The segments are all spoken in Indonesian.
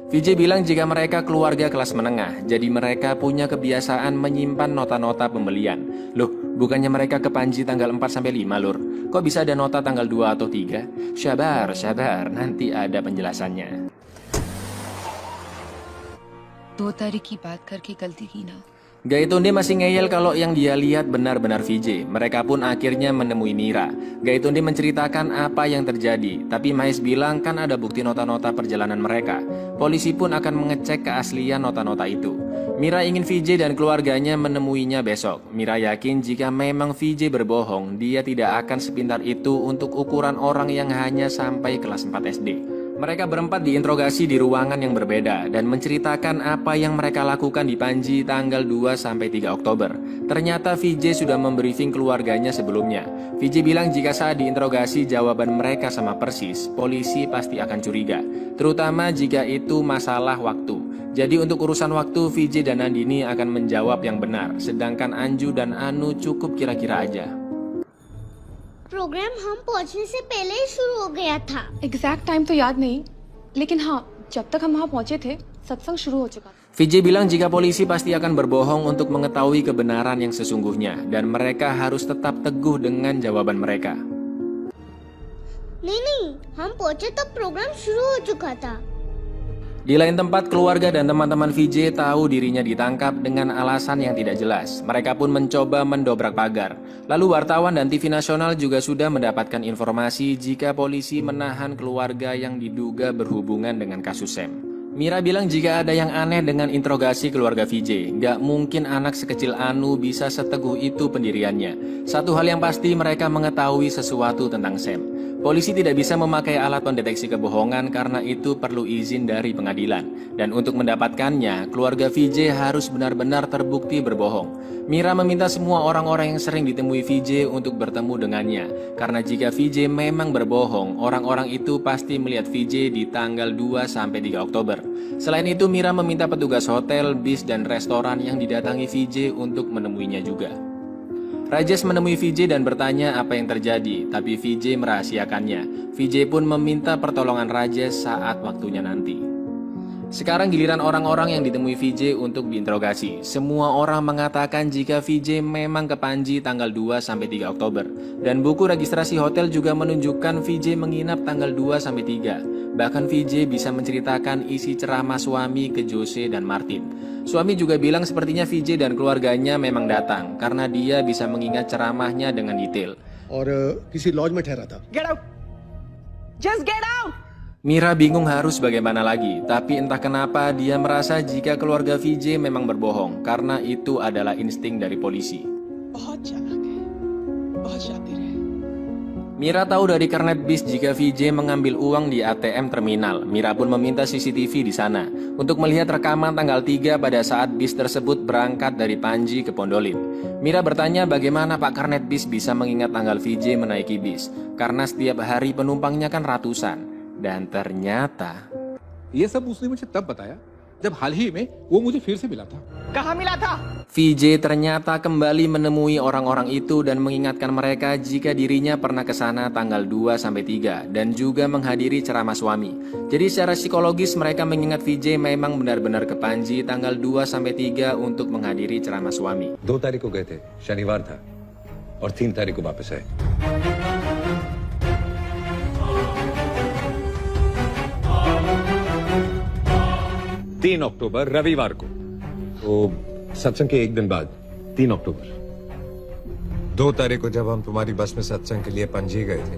VJ bilang jika mereka keluarga kelas menengah, jadi mereka punya kebiasaan menyimpan nota-nota pembelian. Loh, bukannya mereka ke Panji tanggal 4-5, Lur? Kok bisa ada nota tanggal 2 atau 3? Sabar, nanti ada penjelasannya. 2 तारीख की बात करके गलती की ना। Gaitonde masih ngeyel kalau yang dia lihat benar-benar VJ. Mereka pun akhirnya menemui Mira. Gaitonde menceritakan apa yang terjadi, tapi Mahes bilang kan ada bukti nota-nota perjalanan mereka. Polisi pun akan mengecek keaslian nota-nota itu. Mira ingin VJ dan keluarganya menemuinya besok. Mira yakin jika memang VJ berbohong, dia tidak akan sepintar itu untuk ukuran orang yang hanya sampai kelas 4 SD. Mereka berempat diinterogasi di ruangan yang berbeda dan menceritakan apa yang mereka lakukan di Panji tanggal 2-3 Oktober. Ternyata VJ sudah membriefing keluarganya sebelumnya. VJ bilang jika saat diinterogasi jawaban mereka sama persis, polisi pasti akan curiga. Terutama jika itu masalah waktu. Jadi untuk urusan waktu, VJ dan Nandini akan menjawab yang benar, sedangkan Anju dan Anu cukup kira-kira aja. Program हम पहुंचने से पहले ही शुरू हो गया था। Exact time तो याद नहीं, लेकिन हाँ, जब तक हम वहाँ पहुँचे थे सत्संग शुरू हो चुका था। VJ bilang jika polisi pasti akan berbohong untuk mengetahui kebenaran yang sesungguhnya dan mereka harus tetap teguh dengan jawaban mereka. नहीं, हम पहुंचे तब प्रोग्राम शुरू हो चुका था। Di lain tempat, keluarga dan teman-teman VJ tahu dirinya ditangkap dengan alasan yang tidak jelas. Mereka pun mencoba mendobrak pagar. Lalu wartawan dan TV nasional juga sudah mendapatkan informasi jika polisi menahan keluarga yang diduga berhubungan dengan kasus Sam. Mira bilang jika ada yang aneh dengan interogasi keluarga VJ, nggak mungkin anak sekecil Anu bisa seteguh itu pendiriannya. Satu hal yang pasti mereka mengetahui sesuatu tentang Sam. Polisi tidak bisa memakai alat pendeteksi kebohongan karena itu perlu izin dari pengadilan. Dan untuk mendapatkannya, keluarga VJ harus benar-benar terbukti berbohong. Mira meminta semua orang-orang yang sering ditemui VJ untuk bertemu dengannya. Karena jika VJ memang berbohong, orang-orang itu pasti melihat VJ di tanggal 2-3 Oktober. Selain itu, Mira meminta petugas hotel, bis, dan restoran yang didatangi VJ untuk menemuinya juga. Rajesh menemui VJ dan bertanya apa yang terjadi, tapi VJ merahasiakannya. VJ pun meminta pertolongan Rajesh saat waktunya nanti. Sekarang giliran orang-orang yang ditemui VJ untuk diinterogasi. Semua orang mengatakan jika VJ memang ke Panji tanggal 2-3 Oktober. Dan buku registrasi hotel juga menunjukkan VJ menginap tanggal 2-3. Bahkan VJ bisa menceritakan isi ceramah suami ke Jose dan Martin. Suami juga bilang sepertinya VJ dan keluarganya memang datang karena dia bisa mengingat ceramahnya dengan detail. और किसी लॉज में ठहरा था। Get out! Just get out! Mira bingung harus bagaimana lagi, tapi entah kenapa dia merasa jika keluarga VJ memang berbohong karena itu adalah insting dari polisi. बहुत चालाक है, बहुत शातिर है। Mira tahu dari kernet bis jika VJ mengambil uang di ATM terminal. Mira pun meminta CCTV di sana untuk melihat rekaman tanggal 3 pada saat bis tersebut berangkat dari Panji ke Pondolin. Mira bertanya bagaimana Pak Kernet bis bisa mengingat tanggal VJ menaiki bis, karena setiap hari penumpangnya kan ratusan. Dan ternyata ये सब उसने मुझे तब बताया जब हाल ही में वो मुझे फिर से मिला था। कहाँ मिला था? VJ ternyata kembali menemui orang-orang itu dan mengingatkan mereka jika dirinya pernah ke sana tanggal 2-3 dan juga menghadiri ceramah suami. Jadi secara psikologis mereka mengingat VJ memang benar-benar ke Panji tanggal 2-3 untuk menghadiri ceramah suami. 2 तारीख को गए थे, शनिवार था, और 3 तारीख को वापस आए। 3 अक्टूबर रविवार को, तो सत्संग के एक दिन बाद 3 अक्टूबर। 2 तारीख को जब हम तुम्हारी बस में सत्संग के लिए पणजी गए थे,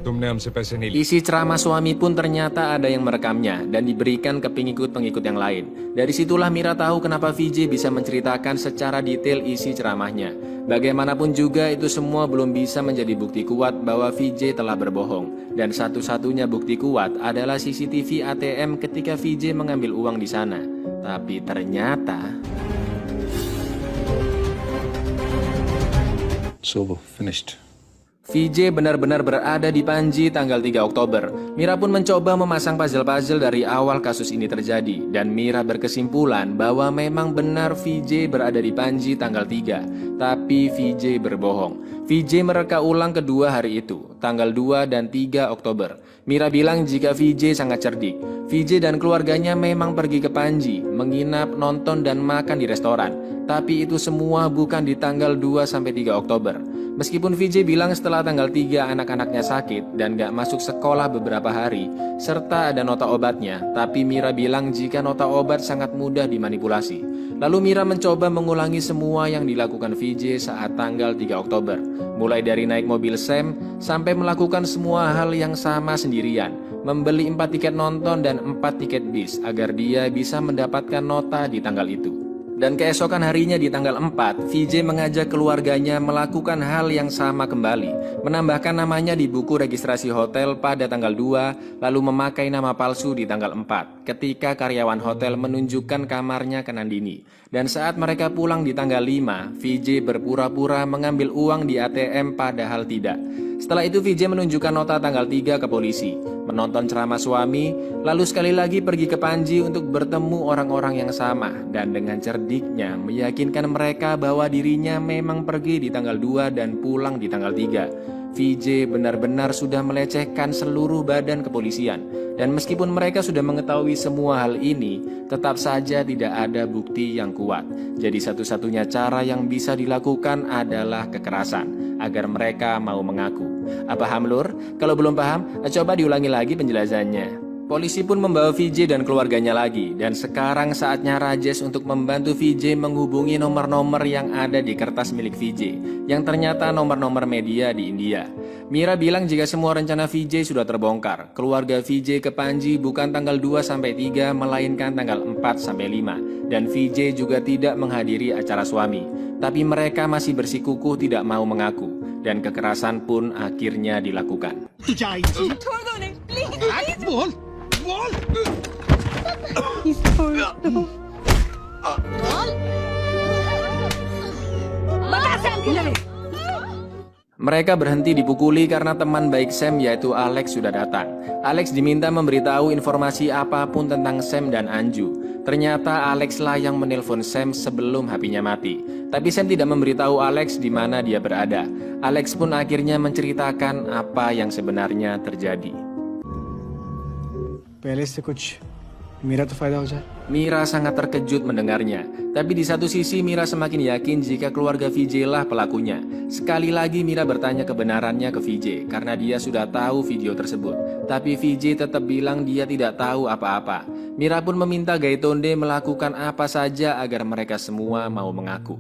तुमने हमसे पैसे नहीं लिए। Isi ceramah suami pun ternyata ada yang merekamnya dan diberikan ke pengikut-pengikut yang lain. Dari situlah Mira tahu kenapa VJ bisa menceritakan secara detail isi ceramahnya. Bagaimanapun juga itu semua belum bisa menjadi bukti kuat bahwa VJ telah berbohong. Dan satu-satunya bukti kuat adalah CCTV ATM ketika VJ mengambil uang di sana. Tapi ternyata So finished. VJ benar-benar berada di Panji tanggal 3 Oktober. Mira pun mencoba memasang puzzle-puzzle dari awal kasus ini terjadi. Dan Mira berkesimpulan bahwa memang benar VJ berada di Panji tanggal 3. Tapi VJ berbohong. VJ mereka ulang kedua hari itu, tanggal 2 dan 3 Oktober. Mira bilang jika VJ sangat cerdik. VJ dan keluarganya memang pergi ke Panji, menginap, nonton, dan makan di restoran. Tapi itu semua bukan di tanggal 2-3 Oktober. Meskipun VJ bilang setelah tanggal 3 anak-anaknya sakit dan gak masuk sekolah beberapa hari, serta ada nota obatnya, tapi Mira bilang jika nota obat sangat mudah dimanipulasi. Lalu Mira mencoba mengulangi semua yang dilakukan VJ saat tanggal 3 Oktober. Mulai dari naik mobil Sam, sampai melakukan semua hal yang sama sendirian. Membeli 4 tiket nonton dan 4 tiket bis agar dia bisa mendapatkan nota di tanggal itu. Dan keesokan harinya di tanggal 4, VJ mengajak keluarganya melakukan hal yang sama kembali. Menambahkan namanya di buku registrasi hotel pada tanggal 2, lalu memakai nama palsu di tanggal 4. Ketika karyawan hotel menunjukkan kamarnya ke Nandini. Dan saat mereka pulang di tanggal 5, VJ berpura-pura mengambil uang di ATM padahal tidak. Setelah itu VJ menunjukkan nota tanggal 3 ke polisi, menonton ceramah suami, lalu sekali lagi pergi ke Panji untuk bertemu orang-orang yang sama dan dengan cerdiknya meyakinkan mereka bahwa dirinya memang pergi di tanggal 2 dan pulang di tanggal 3. VJ benar-benar sudah melecehkan seluruh badan kepolisian dan meskipun mereka sudah mengetahui semua hal ini, tetap saja tidak ada bukti yang kuat. Jadi satu-satunya cara yang bisa dilakukan adalah kekerasan agar mereka mau mengaku. Apa paham Lur? Kalau belum paham, coba diulangi lagi penjelasannya. Polisi pun membawa VJ dan keluarganya lagi. Dan sekarang saatnya Rajesh untuk membantu VJ menghubungi nomor-nomor yang ada di kertas milik VJ, yang ternyata nomor-nomor media di India. Mira bilang jika semua rencana VJ sudah terbongkar. Keluarga VJ ke Panji bukan tanggal 2-3, melainkan tanggal 4-5. Dan VJ juga tidak menghadiri acara suami. Tapi mereka masih bersikukuh tidak mau mengaku. Dan kekerasan pun akhirnya dilakukan. तू जाएगी बोल बोल Mereka berhenti dipukuli karena teman baik Sam yaitu Alex sudah datang. Alex diminta memberitahu informasi apapun tentang Sam dan Anju. Ternyata Alex lah yang menelpon Sam sebelum HP-nya mati. Tapi Sam tidak memberitahu Alex di mana dia berada. Alex pun akhirnya menceritakan apa yang sebenarnya terjadi. पहले से कुछ मेरा तो फायदा हो जाए. Mira sangat terkejut mendengarnya. Tapi di satu sisi Mira semakin yakin jika keluarga VJ lah pelakunya. Sekali lagi Mira bertanya kebenarannya ke VJ karena dia sudah tahu video tersebut. Tapi VJ tetap bilang dia tidak tahu apa-apa. Mira pun meminta Gaitonde melakukan apa saja agar mereka semua mau mengaku.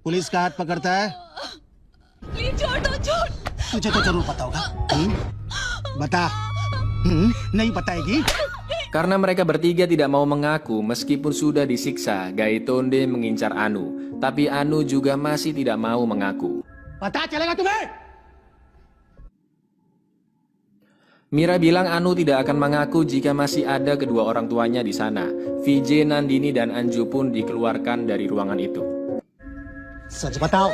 Police का हाथ पकड़ता है प्लीज छोड़ दो छोड़ तुझे तो जरूर पता होगा बता नहीं बताएगी. Karena mereka bertiga tidak mau mengaku meskipun sudah disiksa, Gaitonde mengincar Anu. Tapi Anu juga masih tidak mau mengaku. पता चलेगा तुम्हें. Mira bilang Anu tidak akan mengaku jika masih ada kedua orang tuanya di sana. VJ, Nandini, dan Anju pun dikeluarkan dari ruangan itu. सच बताओ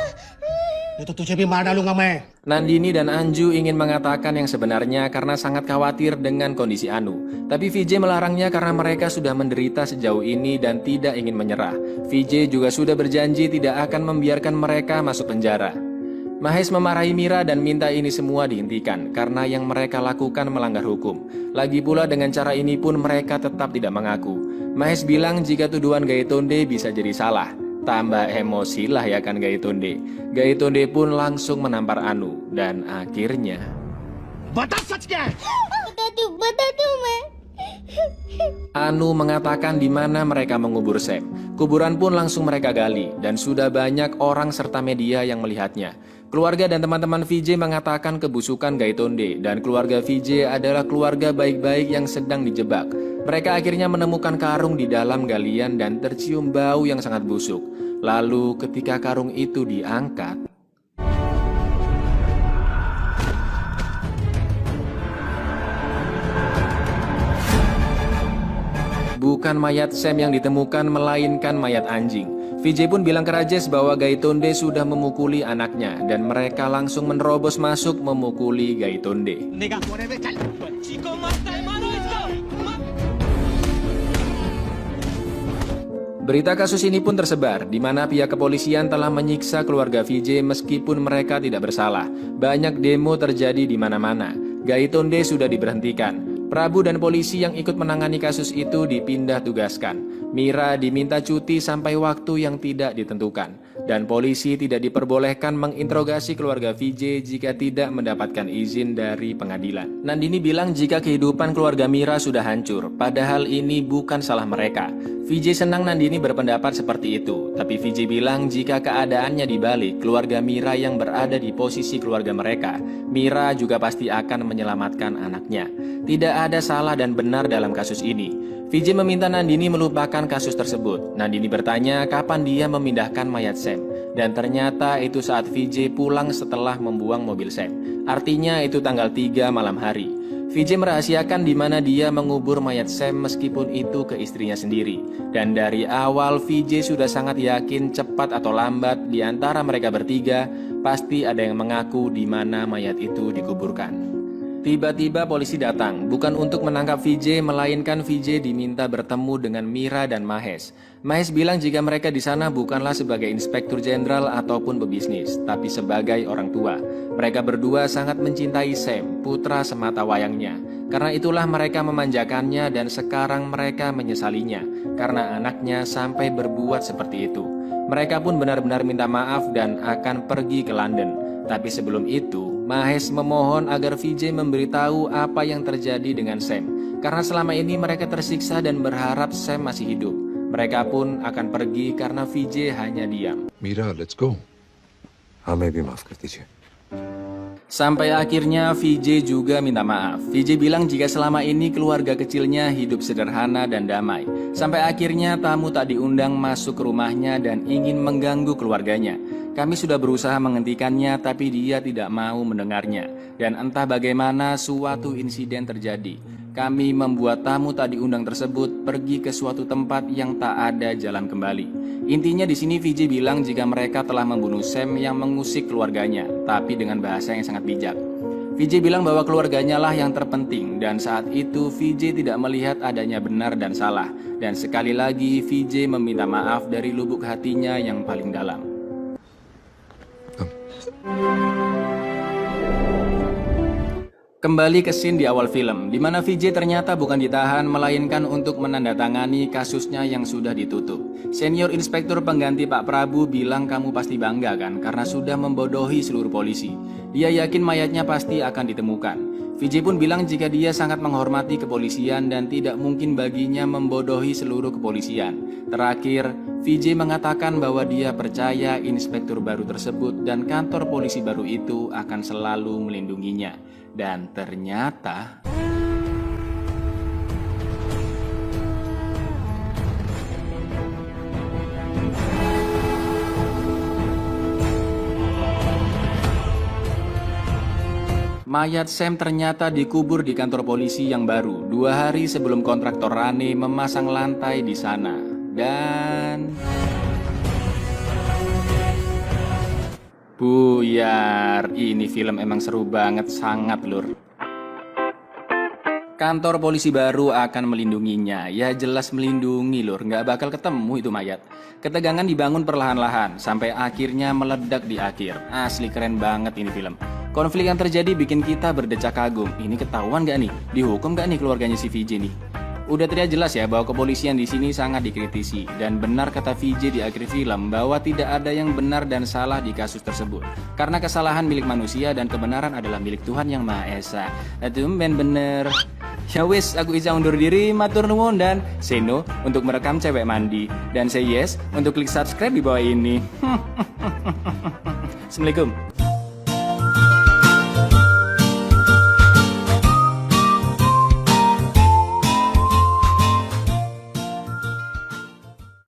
ये तो तुझे भी मार डालूंगा मैं. Nandini dan Anju ingin mengatakan yang sebenarnya karena sangat khawatir dengan kondisi Anu. Tapi VJ melarangnya karena mereka sudah menderita sejauh ini dan tidak ingin menyerah. VJ juga sudah berjanji tidak akan membiarkan mereka masuk penjara. Mahesh memarahi Mira dan minta ini semua dihentikan karena yang mereka lakukan melanggar hukum. Lagi pula dengan cara ini pun mereka tetap tidak mengaku. Mahesh bilang jika tuduhan Gaitonde bisa jadi salah. Tambah emosi lah ya kan Gaitonde. Gaitonde pun langsung menampar Anu dan akhirnya बता सच क्या है. बता दो मैं. Anu mengatakan di mana mereka mengubur Sam. Kuburan pun langsung mereka gali dan sudah banyak orang serta media yang melihatnya. Keluarga dan teman-teman VJ mengatakan kebusukan Gaitonde dan keluarga VJ adalah keluarga baik-baik yang sedang dijebak. Mereka akhirnya menemukan karung di dalam galian dan tercium bau yang sangat busuk. Lalu ketika karung itu diangkat, bukan mayat Sam yang ditemukan melainkan mayat anjing. VJ pun bilang ke Rajesh bahwa Gaitonde sudah memukuli anaknya dan mereka langsung menerobos masuk memukuli Gaitonde. Berita kasus ini pun tersebar, di mana pihak kepolisian telah menyiksa keluarga VJ meskipun mereka tidak bersalah. Banyak demo terjadi di mana-mana. Gaitonde sudah diberhentikan. Prabu dan polisi yang ikut menangani kasus itu dipindah tugaskan. Mira diminta cuti sampai waktu yang tidak ditentukan. Dan polisi tidak diperbolehkan menginterogasi keluarga VJ jika tidak mendapatkan izin dari pengadilan. Nandini bilang jika kehidupan keluarga Mira sudah hancur, padahal ini bukan salah mereka. VJ senang Nandini berpendapat seperti itu, tapi VJ bilang jika keadaannya dibalik, keluarga Mira yang berada di posisi keluarga mereka, Mira juga pasti akan menyelamatkan anaknya. Tidak ada salah dan benar dalam kasus ini. VJ meminta Nandini melupakan kasus tersebut. Nandini bertanya kapan dia memindahkan mayat Sam. Dan ternyata itu saat VJ pulang setelah membuang mobil Sam. Artinya itu tanggal 3 malam hari. VJ merahasiakan di mana dia mengubur mayat Sam meskipun itu ke istrinya sendiri. Dan dari awal VJ sudah sangat yakin cepat atau lambat di antara mereka bertiga pasti ada yang mengaku di mana mayat itu dikuburkan. Tiba-tiba polisi datang, bukan untuk menangkap VJ, melainkan VJ diminta bertemu dengan Mira dan Mahes. Mahes bilang jika mereka di sana bukanlah sebagai inspektur jenderal ataupun pebisnis, tapi sebagai orang tua. Mereka berdua sangat mencintai Sam, putra semata wayangnya. Karena itulah mereka memanjakannya dan sekarang mereka menyesalinya, karena anaknya sampai berbuat seperti itu. Mereka pun benar-benar minta maaf dan akan pergi ke London. Tapi sebelum itu, Mahes memohon agar VJ memberitahu apa yang terjadi dengan Sam. Karena selama ini mereka tersiksa dan berharap Sam masih hidup. Mereka pun akan pergi karena VJ hanya diam. Mira, let's go. हमें भी माफ कर दीजिए। Sampai akhirnya VJ juga minta maaf. VJ bilang jika selama ini keluarga kecilnya hidup sederhana dan damai. Sampai akhirnya tamu tak diundang masuk ke rumahnya dan ingin mengganggu keluarganya. Kami sudah berusaha menghentikannya tapi dia tidak mau mendengarnya. Dan entah bagaimana suatu insiden terjadi. Kami membuat tamu tak diundang tersebut pergi ke suatu tempat yang tak ada jalan kembali. Intinya di sini VJ bilang jika mereka telah membunuh Sam yang mengusik keluarganya, tapi dengan bahasa yang sangat bijak. VJ bilang bahwa keluarganya lah yang terpenting dan saat itu VJ tidak melihat adanya benar dan salah. Dan sekali lagi VJ meminta maaf dari lubuk hatinya yang paling dalam. Kembali ke scene di awal film, di mana VJ ternyata bukan ditahan, melainkan untuk menandatangani kasusnya yang sudah ditutup. Senior Inspektur pengganti Pak Prabu bilang kamu pasti bangga kan, karena sudah membodohi seluruh polisi. Dia yakin mayatnya pasti akan ditemukan. VJ pun bilang jika dia sangat menghormati kepolisian dan tidak mungkin baginya membodohi seluruh kepolisian. Terakhir, VJ mengatakan bahwa dia percaya inspektur baru tersebut dan kantor polisi baru itu akan selalu melindunginya. Dan ternyata mayat Sam ternyata dikubur di kantor polisi yang baru 2 hari sebelum kontraktor Rane memasang lantai di sana. Dan buyar, ini film emang seru banget, sangat lur. Kantor polisi baru akan melindunginya, ya jelas melindungi lur, nggak bakal ketemu itu mayat. Ketegangan dibangun perlahan-lahan, sampai akhirnya meledak di akhir. Asli keren banget ini film. Konflik yang terjadi bikin kita berdecak kagum. Ini ketahuan nggak nih? Dihukum nggak nih keluarganya si VJ nih? Udah terlihat jelas ya bahwa kepolisian di sini sangat dikritisi dan benar kata VJ di akhir film bahwa tidak ada yang benar dan salah di kasus tersebut karena kesalahan milik manusia dan kebenaran adalah milik Tuhan yang Maha Esa. Tumben bener. Ya wis, aku Iza undur diri, matur nuwun dan say no untuk merekam cewek mandi dan say yes untuk klik subscribe di bawah ini. Assalamualaikum.